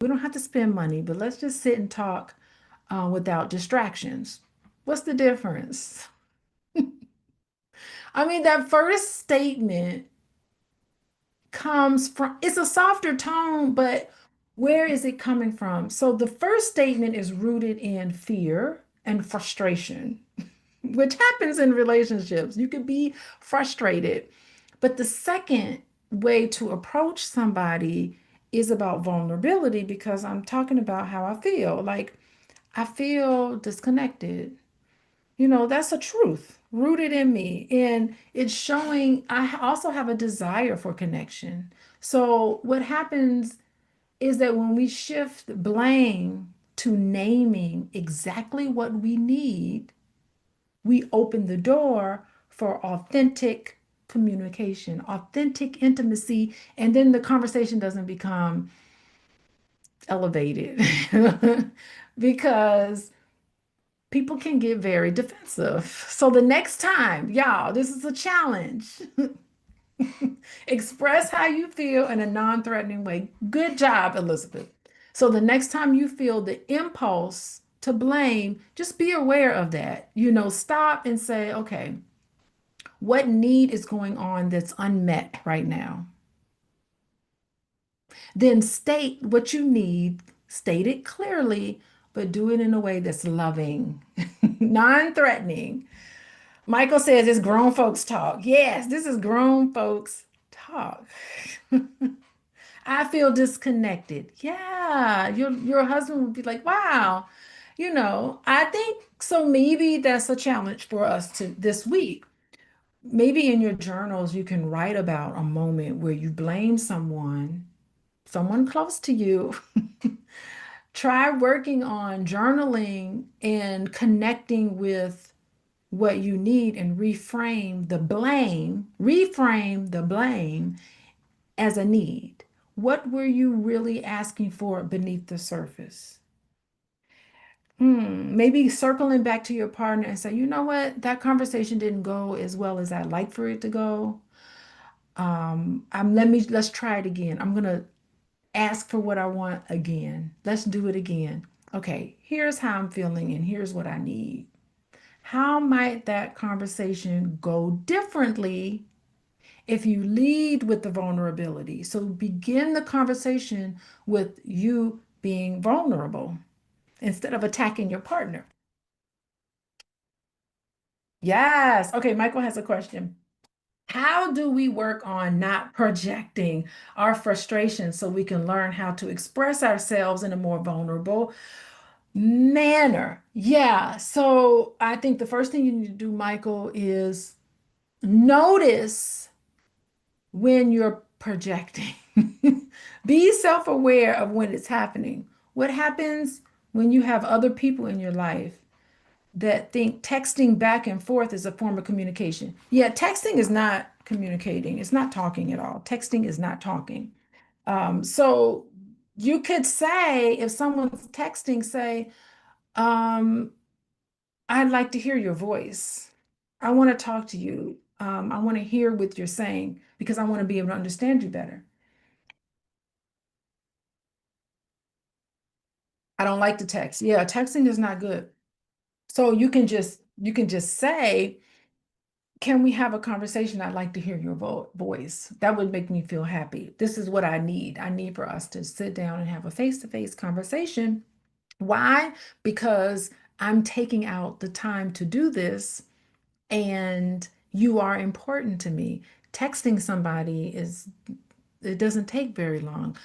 We don't have to spend money, but let's just sit and talk without distractions. What's the difference? I mean, that first statement comes from, it's a softer tone, but where is it coming from? So the first statement is rooted in fear and frustration, which happens in relationships. You could be frustrated. But the second way to approach somebody is about vulnerability because I'm talking about how I feel. Like, I feel disconnected. That's a truth rooted in me. And it's showing I also have a desire for connection. So, what happens is that when we shift blame to naming exactly what we need, we open the door for authentic communication, authentic intimacy, and then the conversation doesn't become elevated because people can get very defensive. So the next time, y'all, this is a challenge. Express how you feel in a non-threatening way. Good job, Elizabeth. So the next time you feel the impulse to blame, just be aware of that. Stop and say, okay, what need is going on that's unmet right now? Then state what you need, state it clearly, but do it in a way that's loving, non-threatening. Michael says it's grown folks talk. Yes, this is grown folks talk. I feel disconnected. Yeah, your husband would be like, "Wow, I think so maybe that's a challenge for us to this week. Maybe in your journals you can write about a moment where you blame someone close to you. Try working on journaling and connecting with what you need and reframe the blame as a need. What were you really asking for beneath the surface? Maybe circling back to your partner and say, you know what, that conversation didn't go as well as I'd like for it to go. Let's try it again. I'm gonna ask for what I want again. Let's do it again. Okay, here's how I'm feeling and here's what I need. How might that conversation go differently if you lead with the vulnerability? So begin the conversation with you being vulnerable instead of attacking your partner. Yes. Okay, Michael has a question. How do we work on not projecting our frustration so we can learn how to express ourselves in a more vulnerable manner? Yeah. So I think the first thing you need to do, Michael, is notice when you're projecting. Be self-aware of when it's happening. What happens when you have other people in your life that think texting back and forth is a form of communication? Yeah, texting is not communicating. It's not talking at all. Texting is not talking. So you could say, if someone's texting, say, um, I'd like to hear your voice. I want to talk to you. I want to hear what you're saying because I want to be able to understand you better. I don't like to text. Yeah, texting is not good. So you can just say, can we have a conversation? I'd like to hear your voice. That would make me feel happy. This is what I need. I need for us to sit down and have a face-to-face conversation. Why? Because I'm taking out the time to do this and you are important to me. Texting somebody it doesn't take very long.